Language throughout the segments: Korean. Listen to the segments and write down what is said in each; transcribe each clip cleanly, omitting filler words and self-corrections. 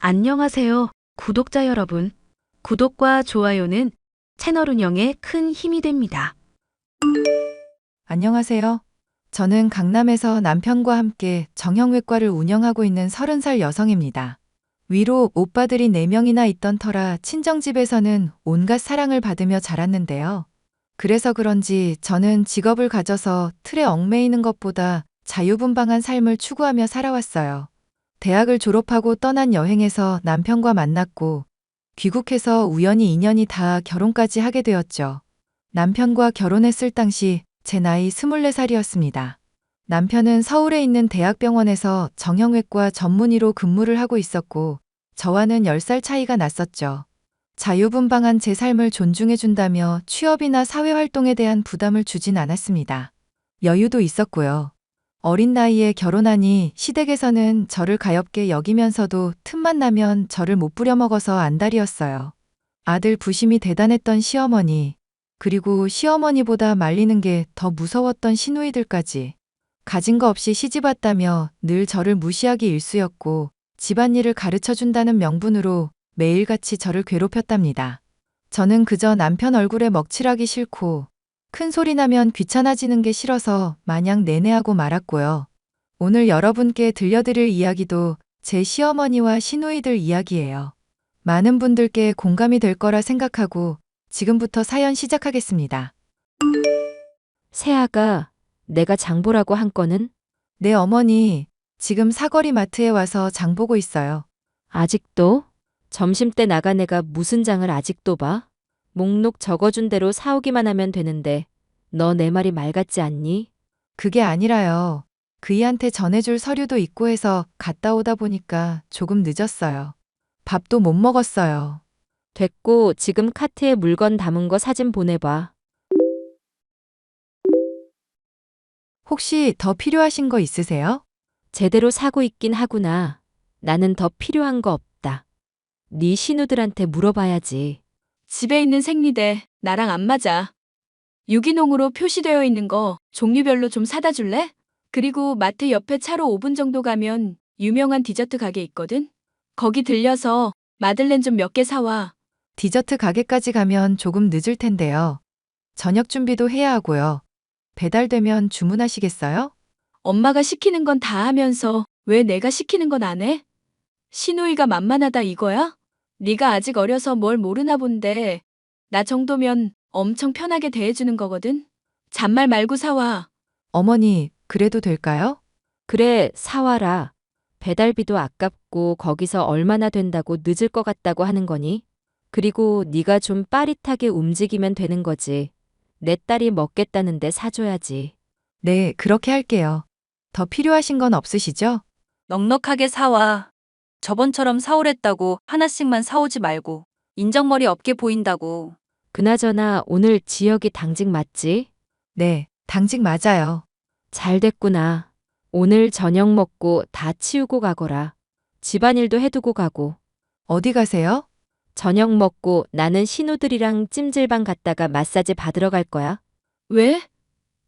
안녕하세요, 구독자 여러분. 구독과 좋아요는 채널 운영에 큰 힘이 됩니다. 안녕하세요. 저는 강남에서 남편과 함께 정형외과를 운영하고 있는 30살 여성입니다. 위로 오빠들이 4명이나 있던 터라 친정집에서는 온갖 사랑을 받으며 자랐는데요. 그래서 그런지 저는 직업을 가져서 틀에 얽매이는 것보다 자유분방한 삶을 추구하며 살아왔어요. 대학을 졸업하고 떠난 여행에서 남편과 만났고 귀국해서 우연히 인연이 닿아 결혼까지 하게 되었죠. 남편과 결혼했을 당시 제 나이 24살이었습니다. 남편은 서울에 있는 대학병원에서 정형외과 전문의로 근무를 하고 있었고 저와는 10살 차이가 났었죠. 자유분방한 제 삶을 존중해준다며 취업이나 사회활동에 대한 부담을 주진 않았습니다. 여유도 있었고요. 어린 나이에 결혼하니 시댁에서는 저를 가엾게 여기면서도 틈만 나면 저를 못 부려먹어서 안달이었어요. 아들 부심이 대단했던 시어머니, 그리고 시어머니보다 말리는 게 더 무서웠던 시누이들까지. 가진 거 없이 시집왔다며 늘 저를 무시하기 일쑤였고 집안일을 가르쳐준다는 명분으로 매일같이 저를 괴롭혔답니다. 저는 그저 남편 얼굴에 먹칠하기 싫고 큰 소리 나면 귀찮아지는 게 싫어서 마냥 내내하고 말았고요. 오늘 여러분께 들려드릴 이야기도 제 시어머니와 시누이들 이야기예요. 많은 분들께 공감이 될 거라 생각하고 지금부터 사연 시작하겠습니다. 세아가 내가 장보라고 한 거는? 네, 어머니. 지금 사거리 마트에 와서 장 보고 있어요. 아직도? 점심때 나간 애가 무슨 장을 아직도 봐? 목록 적어준 대로 사오기만 하면 되는데 너 내 말이 말 같지 않니? 그게 아니라요. 그이한테 전해줄 서류도 있고 해서 갔다 오다 보니까 조금 늦었어요. 밥도 못 먹었어요. 됐고 지금 카트에 물건 담은 거 사진 보내봐. 혹시 더 필요하신 거 있으세요? 제대로 사고 있긴 하구나. 나는 더 필요한 거 없다. 네 신우들한테 물어봐야지. 집에 있는 생리대 나랑 안 맞아. 유기농으로 표시되어 있는 거 종류별로 좀 사다 줄래? 그리고 마트 옆에 차로 5분 정도 가면 유명한 디저트 가게 있거든? 거기 들려서 마들렌 좀 몇 개 사와. 디저트 가게까지 가면 조금 늦을 텐데요. 저녁 준비도 해야 하고요. 배달되면 주문하시겠어요? 엄마가 시키는 건 다 하면서 왜 내가 시키는 건 안 해? 시누이가 만만하다 이거야? 네가 아직 어려서 뭘 모르나 본데 나 정도면 엄청 편하게 대해주는 거거든? 잔말 말고 사와. 어머니, 그래도 될까요? 그래, 사와라. 배달비도 아깝고 거기서 얼마나 된다고 늦을 것 같다고 하는 거니? 그리고 네가 좀 빠릿하게 움직이면 되는 거지. 내 딸이 먹겠다는데 사줘야지. 네, 그렇게 할게요. 더 필요하신 건 없으시죠? 넉넉하게 사와. 저번처럼 사오랬다고 하나씩만 사오지 말고. 인정머리 없게 보인다고. 그나저나 오늘 지역이 당직 맞지? 네, 당직 맞아요. 잘 됐구나. 오늘 저녁 먹고 다 치우고 가거라. 집안일도 해두고 가고. 어디 가세요? 저녁 먹고 나는 신우들이랑 찜질방 갔다가 마사지 받으러 갈 거야. 왜?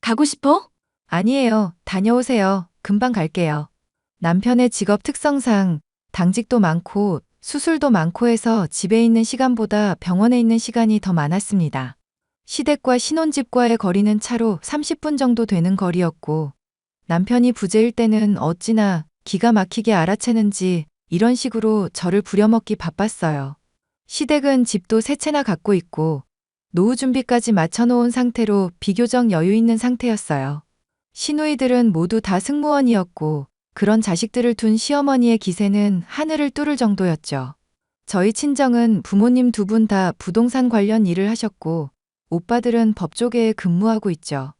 가고 싶어? 아니에요. 다녀오세요. 금방 갈게요. 남편의 직업 특성상 당직도 많고 수술도 많고 해서 집에 있는 시간보다 병원에 있는 시간이 더 많았습니다. 시댁과 신혼집과의 거리는 차로 30분 정도 되는 거리였고 남편이 부재일 때는 어찌나 기가 막히게 알아채는지 이런 식으로 저를 부려먹기 바빴어요. 시댁은 집도 세 채나 갖고 있고 노후 준비까지 맞춰놓은 상태로 비교적 여유 있는 상태였어요. 시누이들은 모두 다 승무원이었고 그런 자식들을 둔 시어머니의 기세는 하늘을 뚫을 정도였죠. 저희 친정은 부모님 두 분 다 부동산 관련 일을 하셨고 오빠들은 법조계에 근무하고 있죠.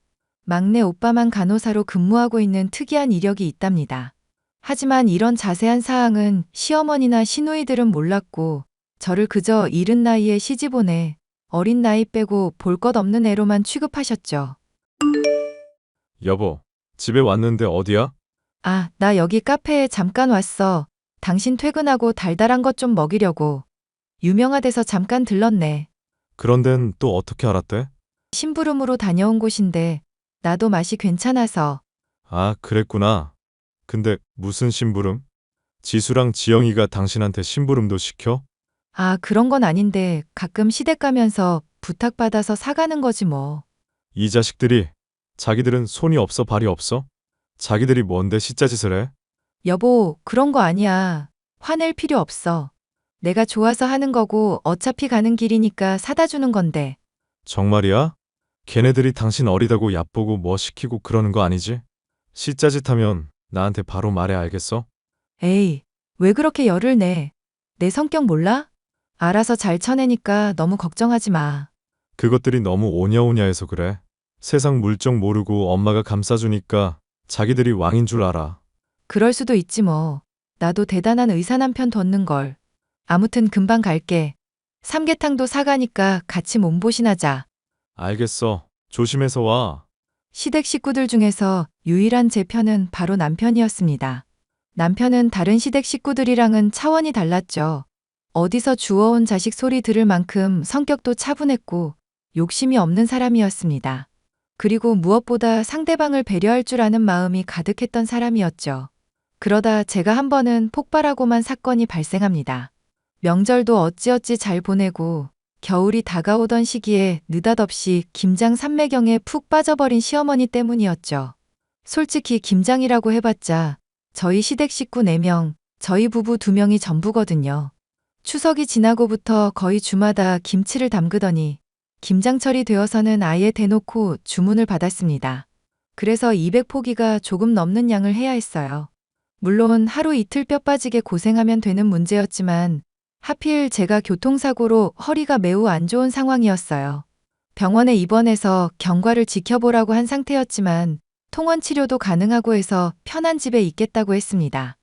막내 오빠만 간호사로 근무하고 있는 특이한 이력이 있답니다. 하지만 이런 자세한 사항은 시어머니나 시누이들은 몰랐고 저를 그저 이른 나이에 시집오내 어린 나이 빼고 볼 것 없는 애로만 취급하셨죠. 여보, 집에 왔는데 어디야? 아, 나 여기 카페에 잠깐 왔어. 당신 퇴근하고 달달한 것 좀 먹이려고. 유명하대서 잠깐 들렀네. 그런 데는 또 어떻게 알았대? 심부름으로 다녀온 곳인데 나도 맛이 괜찮아서. 아, 그랬구나. 근데 무슨 심부름? 지수랑 지영이가 당신한테 심부름도 시켜? 아, 그런 건 아닌데 가끔 시댁 가면서 부탁받아서 사가는 거지 뭐. 이 자식들이 자기들은 손이 없어 발이 없어? 자기들이 뭔데 시짜짓을 해? 여보, 그런 거 아니야. 화낼 필요 없어. 내가 좋아서 하는 거고 어차피 가는 길이니까 사다 주는 건데. 정말이야? 걔네들이 당신 어리다고 얕보고 뭐 시키고 그러는 거 아니지? 시짜짓하면 나한테 바로 말해 알겠어? 에이, 왜 그렇게 열을 내? 내 성격 몰라? 알아서 잘 쳐내니까 너무 걱정하지 마. 그것들이 너무 오냐오냐해서 그래. 세상 물정 모르고 엄마가 감싸주니까 자기들이 왕인 줄 알아. 그럴 수도 있지 뭐. 나도 대단한 의사 남편 뒀는 걸. 아무튼 금방 갈게. 삼계탕도 사가니까 같이 몸보신하자. 알겠어. 조심해서 와. 시댁 식구들 중에서 유일한 제 편은 바로 남편이었습니다. 남편은 다른 시댁 식구들이랑은 차원이 달랐죠. 어디서 주워온 자식 소리 들을 만큼 성격도 차분했고 욕심이 없는 사람이었습니다. 그리고 무엇보다 상대방을 배려할 줄 아는 마음이 가득했던 사람이었죠. 그러다 제가 한 번은 폭발하고만 사건이 발생합니다. 명절도 어찌어찌 잘 보내고 겨울이 다가오던 시기에 느닷없이 김장 산매경에 푹 빠져버린 시어머니 때문이었죠. 솔직히 김장이라고 해봤자 저희 시댁 식구 4명, 저희 부부 2명이 전부거든요. 추석이 지나고부터 거의 주마다 김치를 담그더니 김장철이 되어서는 아예 대놓고 주문을 받았습니다. 그래서 200포기가 조금 넘는 양을 해야 했어요. 물론 하루 이틀 뼈 빠지게 고생하면 되는 문제였지만 하필 제가 교통사고로 허리가 매우 안 좋은 상황이었어요. 병원에 입원해서 경과를 지켜보라고 한 상태였지만 통원 치료도 가능하고 해서 편한 집에 있겠다고 했습니다.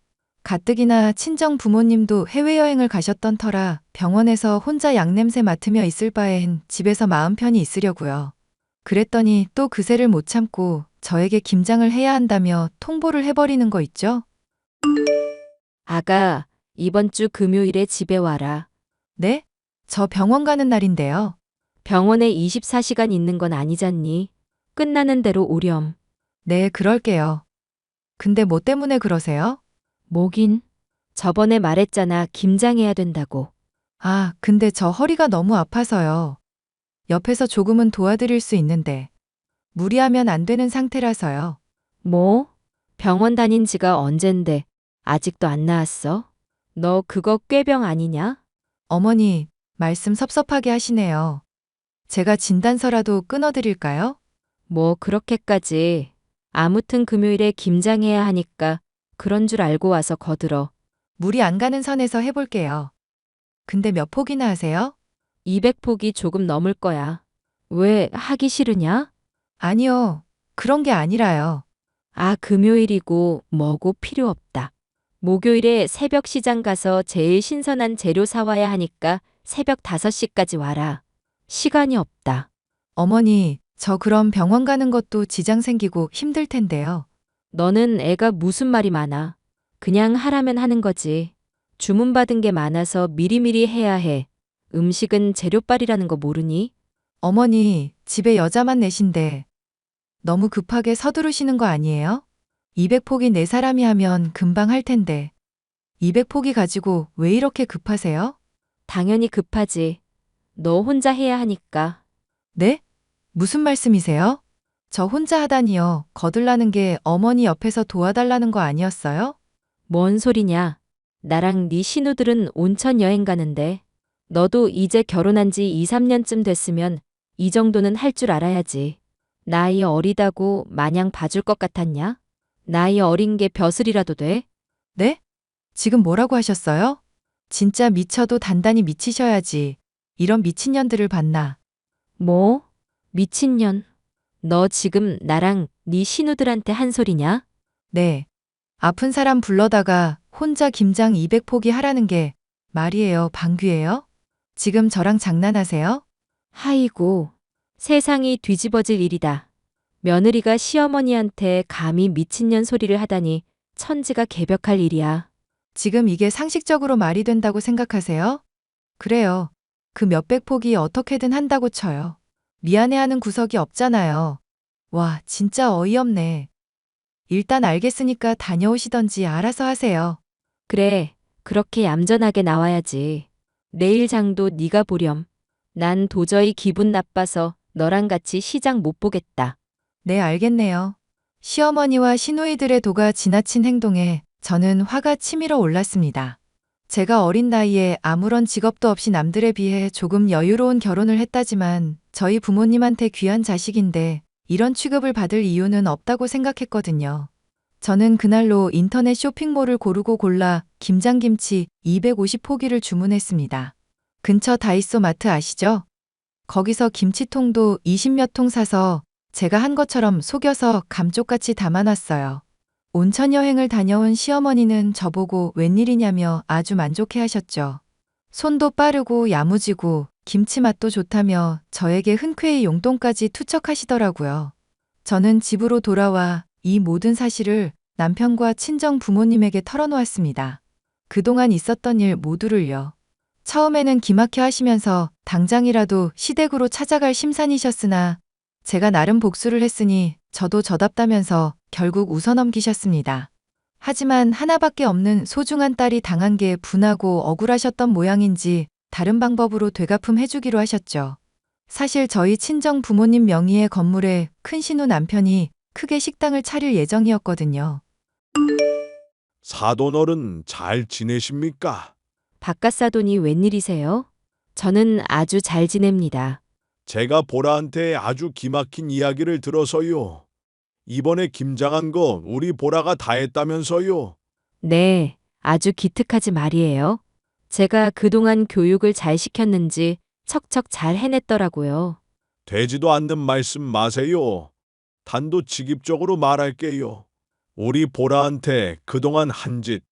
가뜩이나 친정 부모님도 해외여행을 가셨던 터라 병원에서 혼자 양냄새 맡으며 있을 바엔 집에서 마음 편히 있으려고요. 그랬더니 또 그새를 못 참고 저에게 김장을 해야 한다며 통보를 해버리는 거 있죠? 아가, 이번 주 금요일에 집에 와라. 네? 저 병원 가는 날인데요. 병원에 24시간 있는 건 아니잖니. 끝나는 대로 오렴. 네, 그럴게요. 근데 뭐 때문에 그러세요? 뭐긴? 저번에 말했잖아, 김장해야 된다고. 아, 근데 저 허리가 너무 아파서요. 옆에서 조금은 도와드릴 수 있는데 무리하면 안 되는 상태라서요. 뭐? 병원 다닌 지가 언젠데 아직도 안 나았어? 너 그거 꾀병 아니냐? 어머니, 말씀 섭섭하게 하시네요. 제가 진단서라도 끊어드릴까요? 뭐 그렇게까지. 아무튼 금요일에 김장해야 하니까 그런 줄 알고 와서 거들어. 무리 안 가는 선에서 해볼게요. 근데 몇 포기나 하세요? 200포기 조금 넘을 거야. 왜 하기 싫으냐? 아니요. 그런 게 아니라요. 아, 금요일이고 뭐고 필요 없다. 목요일에 새벽 시장 가서 제일 신선한 재료 사와야 하니까 새벽 5시까지 와라. 시간이 없다. 어머니, 저 그럼 병원 가는 것도 지장 생기고 힘들 텐데요. 너는 애가 무슨 말이 많아. 그냥 하라면 하는 거지. 주문받은 게 많아서 미리미리 해야 해. 음식은 재료빨이라는 거 모르니? 어머니, 집에 여자만 넷인데 너무 급하게 서두르시는 거 아니에요? 200포기 4사람이 하면 금방 할 텐데 200포기 가지고 왜 이렇게 급하세요? 당연히 급하지. 너 혼자 해야 하니까. 네? 무슨 말씀이세요? 저 혼자 하다니요. 거들라는 게 어머니 옆에서 도와달라는 거 아니었어요? 뭔 소리냐? 나랑 네 신우들은 온천 여행 가는데 너도 이제 결혼한 지 2, 3년쯤 됐으면 이 정도는 할 줄 알아야지. 나이 어리다고 마냥 봐줄 것 같았냐? 나이 어린 게 벼슬이라도 돼? 네? 지금 뭐라고 하셨어요? 진짜 미쳐도 단단히 미치셔야지. 이런 미친년들을 봤나? 뭐? 미친년. 너 지금 나랑 네 신우들한테 한 소리냐? 네. 아픈 사람 불러다가 혼자 김장 200포기 하라는 게 말이에요, 방귀예요? 지금 저랑 장난하세요? 하이고, 세상이 뒤집어질 일이다. 며느리가 시어머니한테 감히 미친년 소리를 하다니 천지가 개벽할 일이야. 지금 이게 상식적으로 말이 된다고 생각하세요? 그래요. 그 몇백 포기 어떻게든 한다고 쳐요. 미안해하는 구석이 없잖아요. 와, 진짜 어이없네. 일단 알겠으니까 다녀오시던지 알아서 하세요. 그래, 그렇게 얌전하게 나와야지. 내일 장도 네가 보렴. 난 도저히 기분 나빠서 너랑 같이 시장 못 보겠다. 네, 알겠네요. 시어머니와 시누이들의 도가 지나친 행동에 저는 화가 치밀어 올랐습니다. 제가 어린 나이에 아무런 직업도 없이 남들에 비해 조금 여유로운 결혼을 했다지만 저희 부모님한테 귀한 자식인데 이런 취급을 받을 이유는 없다고 생각했거든요. 저는 그날로 인터넷 쇼핑몰을 고르고 골라 김장김치 250포기를 주문했습니다. 근처 다이소 마트 아시죠? 거기서 김치통도 20몇 통 사서 제가 한 것처럼 속여서 감쪽같이 담아놨어요. 온천 여행을 다녀온 시어머니는 저보고 웬일이냐며 아주 만족해 하셨죠. 손도 빠르고 야무지고 김치 맛도 좋다며 저에게 흔쾌히 용돈까지 투척하시더라고요. 저는 집으로 돌아와 이 모든 사실을 남편과 친정 부모님에게 털어놓았습니다. 그동안 있었던 일 모두를요. 처음에는 기막혀 하시면서 당장이라도 시댁으로 찾아갈 심산이셨으나 제가 나름 복수를 했으니 저도 저답다면서 결국 웃어넘기셨습니다. 하지만 하나밖에 없는 소중한 딸이 당한 게 분하고 억울하셨던 모양인지 다른 방법으로 되갚음 해주기로 하셨죠. 사실 저희 친정 부모님 명의의 건물에 큰 신우 남편이 크게 식당을 차릴 예정이었거든요. 사돈어른 잘 지내십니까? 바깥사돈이 웬일이세요? 저는 아주 잘 지냅니다. 제가 보라한테 아주 기막힌 이야기를 들어서요. 이번에 김장한 거 우리 보라가 다 했다면서요. 네, 아주 기특하지 말이에요. 제가 그동안 교육을 잘 시켰는지 척척 잘 해냈더라고요. 되지도 않는 말씀 마세요. 단도직입적으로 말할게요. 우리 보라한테 그동안 한 짓,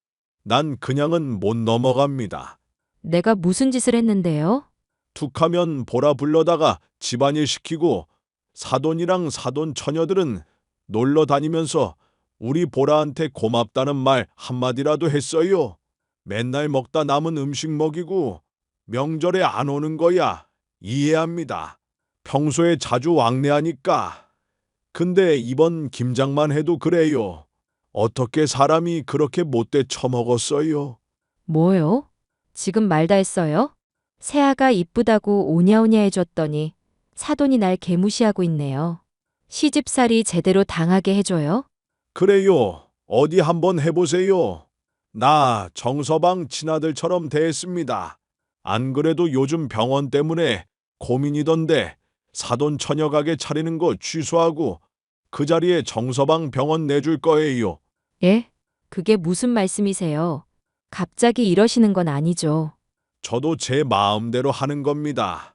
난 그냥은 못 넘어갑니다. 내가 무슨 짓을 했는데요? 툭하면 보라 불러다가 집안일 시키고 사돈이랑 사돈 처녀들은 놀러 다니면서 우리 보라한테 고맙다는 말 한마디라도 했어요. 맨날 먹다 남은 음식 먹이고 명절에 안 오는 거야. 이해합니다. 평소에 자주 왕래하니까. 근데 이번 김장만 해도 그래요. 어떻게 사람이 그렇게 못돼 처먹었어요? 뭐요? 지금 말 다 했어요? 새아가 이쁘다고 오냐오냐 해줬더니 사돈이 날 개무시하고 있네요. 시집살이 제대로 당하게 해줘요? 그래요. 어디 한번 해보세요. 나 정서방 친아들처럼 대했습니다. 안 그래도 요즘 병원 때문에 고민이던데 사돈 처녀 가게 차리는 거 취소하고 그 자리에 정서방 병원 내줄 거예요. 예? 그게 무슨 말씀이세요? 갑자기 이러시는 건 아니죠. 저도 제 마음대로 하는 겁니다.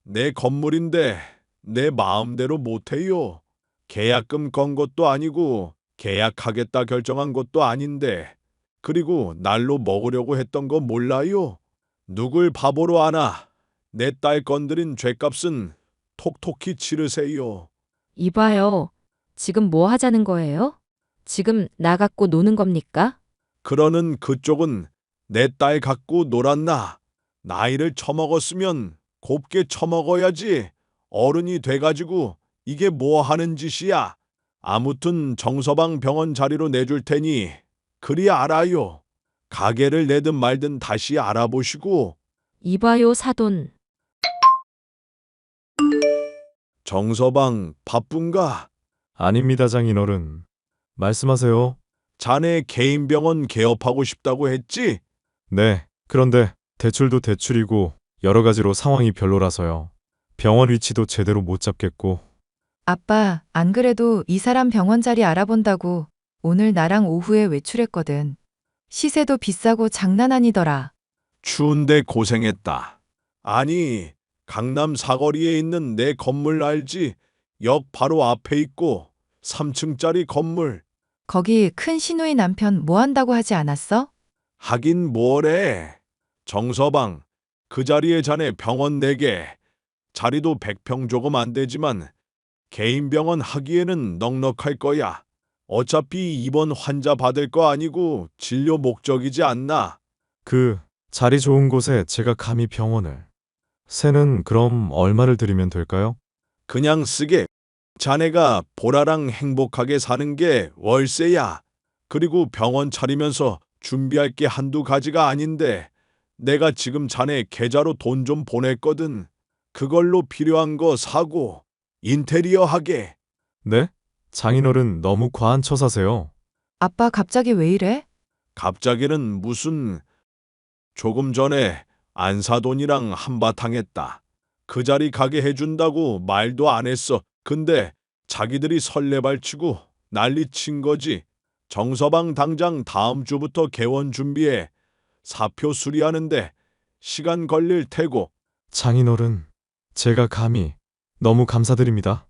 내 건물인데 내 마음대로 못해요. 계약금 건 것도 아니고 계약하겠다 결정한 것도 아닌데 그리고 날로 먹으려고 했던 거 몰라요? 누굴 바보로 아나? 내 딸 건드린 죗값은 톡톡히 치르세요. 이봐요. 지금 뭐 하자는 거예요? 지금 나 갖고 노는 겁니까? 그러는 그쪽은 내 딸 갖고 놀았나? 나이를 처먹었으면 곱게 처먹어야지. 어른이 돼가지고 이게 뭐 하는 짓이야? 아무튼 정서방 병원 자리로 내줄 테니 그리 알아요. 가게를 내든 말든 다시 알아보시고. 이봐요, 사돈. 정서방 바쁜가? 아닙니다, 장인어른. 말씀하세요. 자네 개인 병원 개업하고 싶다고 했지? 네, 그런데 대출도 대출이고 여러 가지로 상황이 별로라서요. 병원 위치도 제대로 못 잡겠고. 아빠, 안 그래도 이 사람 병원 자리 알아본다고 오늘 나랑 오후에 외출했거든. 시세도 비싸고 장난 아니더라. 추운데 고생했다. 아니, 강남 사거리에 있는 내 건물 알지? 역 바로 앞에 있고 3층짜리 건물. 거기 큰 시누이 남편 뭐 한다고 하지 않았어? 하긴 뭐래. 정서방, 그 자리에 자네 병원 4개. 자리도 100평 조금 안 되지만 개인 병원 하기에는 넉넉할 거야. 어차피 입원 환자 받을 거 아니고 진료 목적이지 않나? 그 자리 좋은 곳에 제가 감히 병원을. 새는 그럼 얼마를 드리면 될까요? 그냥 쓰게. 자네가 보라랑 행복하게 사는 게 월세야. 그리고 병원 차리면서 준비할 게 한두 가지가 아닌데 내가 지금 자네 계좌로 돈 좀 보냈거든. 그걸로 필요한 거 사고 인테리어 하게. 네? 장인어른 너무 과한 처사세요. 아빠 갑자기 왜 이래? 갑자기는 무슨 조금 전에 안사돈이랑 한바탕 했다. 그 자리 가게 해준다고 말도 안 했어. 근데 자기들이 설레발치고 난리친 거지. 정서방 당장 다음 주부터 개원 준비해. 사표 수리하는데 시간 걸릴 테고. 장인어른, 제가 감히 너무 감사드립니다.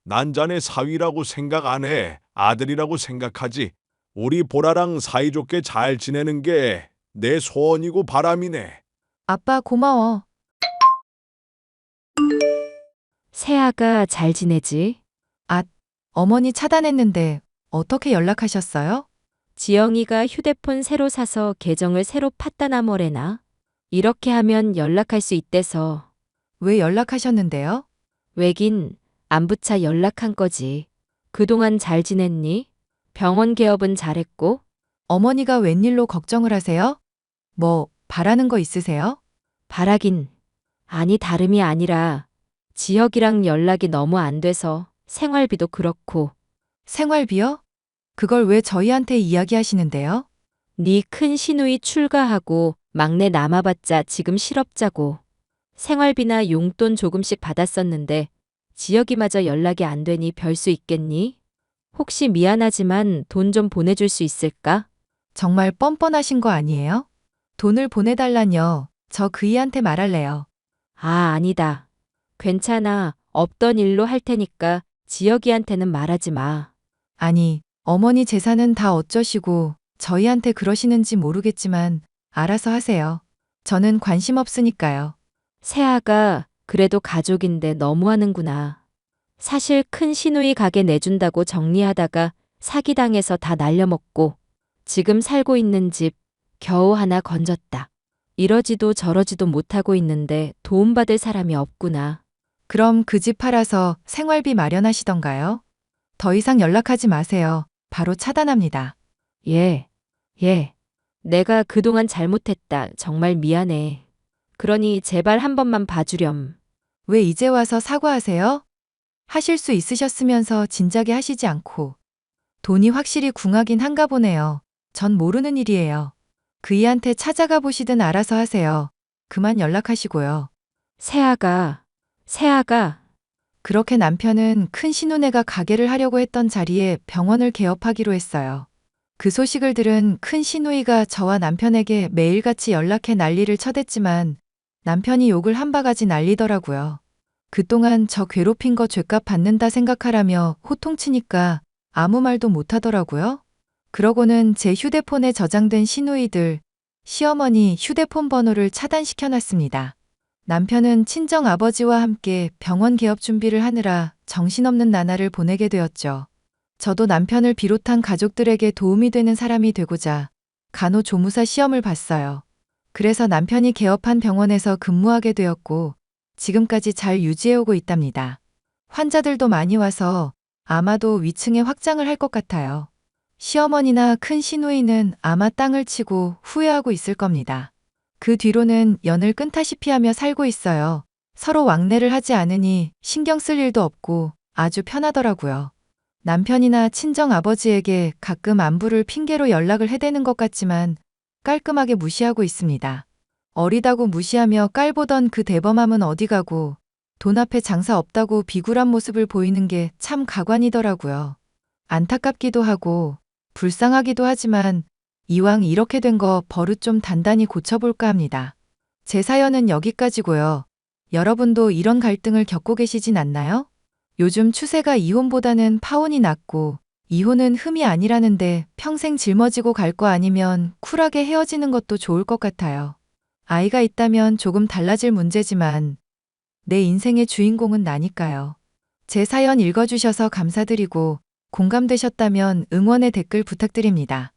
난 자네 사위라고 생각 안 해. 아들이라고 생각하지. 우리 보라랑 사이좋게 잘 지내는 게 내 소원이고 바람이네. 아빠 고마워. 세아가 잘 지내지? 어머니 차단했는데 어떻게 연락하셨어요? 지영이가 휴대폰 새로 사서 계정을 새로 팠다나 뭐래나? 이렇게 하면 연락할 수 있대서. 왜 연락하셨는데요? 왜긴 안부차 연락한 거지. 그동안 잘 지냈니? 병원 개업은 잘했고? 어머니가 웬일로 걱정을 하세요? 뭐 바라는 거 있으세요? 바라긴. 아니 다름이 아니라 지혁이랑 연락이 너무 안 돼서 생활비도 그렇고. 생활비요? 그걸 왜 저희한테 이야기하시는데요? 네 큰 시누이 출가하고 막내 남아봤자 지금 실업자고. 생활비나 용돈 조금씩 받았었는데 지혁이마저 연락이 안 되니 별 수 있겠니? 혹시 미안하지만 돈 좀 보내줄 수 있을까? 정말 뻔뻔하신 거 아니에요? 돈을 보내달라뇨. 저 그이한테 말할래요. 아, 아니다. 괜찮아. 없던 일로 할 테니까 지혁이한테는 말하지 마. 아니, 어머니 재산은 다 어쩌시고 저희한테 그러시는지 모르겠지만 알아서 하세요. 저는 관심 없으니까요. 세아가 그래도 가족인데 너무하는구나. 사실 큰 시누이 가게 내준다고 정리하다가 사기당해서 다 날려먹고 지금 살고 있는 집 겨우 하나 건졌다. 이러지도 저러지도 못하고 있는데 도움받을 사람이 없구나. 그럼 그 집 팔아서 생활비 마련하시던가요? 더 이상 연락하지 마세요. 바로 차단합니다. 예. 내가 그동안 잘못했다. 정말 미안해. 그러니 제발 한 번만 봐주렴. 왜 이제 와서 사과하세요? 하실 수 있으셨으면서 진작에 하시지 않고. 돈이 확실히 궁하긴 한가 보네요. 전 모르는 일이에요. 그이한테 찾아가 보시든 알아서 하세요. 그만 연락하시고요. 세아가. 그렇게 남편은 큰 신혼애가 가게를 하려고 했던 자리에 병원을 개업하기로 했어요. 그 소식을 들은 큰 시누이가 저와 남편에게 매일같이 연락해 난리를 쳐댔지만 남편이 욕을 한 바가지 날리더라고요. 그동안 저 괴롭힌 거 죗값 받는다 생각하라며 호통치니까 아무 말도 못하더라고요. 그러고는 제 휴대폰에 저장된 시누이들, 시어머니 휴대폰 번호를 차단시켜놨습니다. 남편은 친정 아버지와 함께 병원 개업 준비를 하느라 정신없는 나날을 보내게 되었죠. 저도 남편을 비롯한 가족들에게 도움이 되는 사람이 되고자 간호조무사 시험을 봤어요. 그래서 남편이 개업한 병원에서 근무하게 되었고 지금까지 잘 유지해오고 있답니다. 환자들도 많이 와서 아마도 위층에 확장을 할 것 같아요. 시어머니나 큰 시누이는 아마 땅을 치고 후회하고 있을 겁니다. 그 뒤로는 연을 끈다시피 하며 살고 있어요. 서로 왕래를 하지 않으니 신경 쓸 일도 없고 아주 편하더라고요. 남편이나 친정 아버지에게 가끔 안부를 핑계로 연락을 해대는 것 같지만 깔끔하게 무시하고 있습니다. 어리다고 무시하며 깔보던 그 대범함은 어디 가고 돈 앞에 장사 없다고 비굴한 모습을 보이는 게 참 가관이더라고요. 안타깝기도 하고 불쌍하기도 하지만 이왕 이렇게 된 거 버릇 좀 단단히 고쳐볼까 합니다. 제 사연은 여기까지고요. 여러분도 이런 갈등을 겪고 계시진 않나요? 요즘 추세가 이혼보다는 파혼이 낫고 이혼은 흠이 아니라는데 평생 짊어지고 갈 거 아니면 쿨하게 헤어지는 것도 좋을 것 같아요. 아이가 있다면 조금 달라질 문제지만 내 인생의 주인공은 나니까요. 제 사연 읽어주셔서 감사드리고 공감되셨다면 응원의 댓글 부탁드립니다.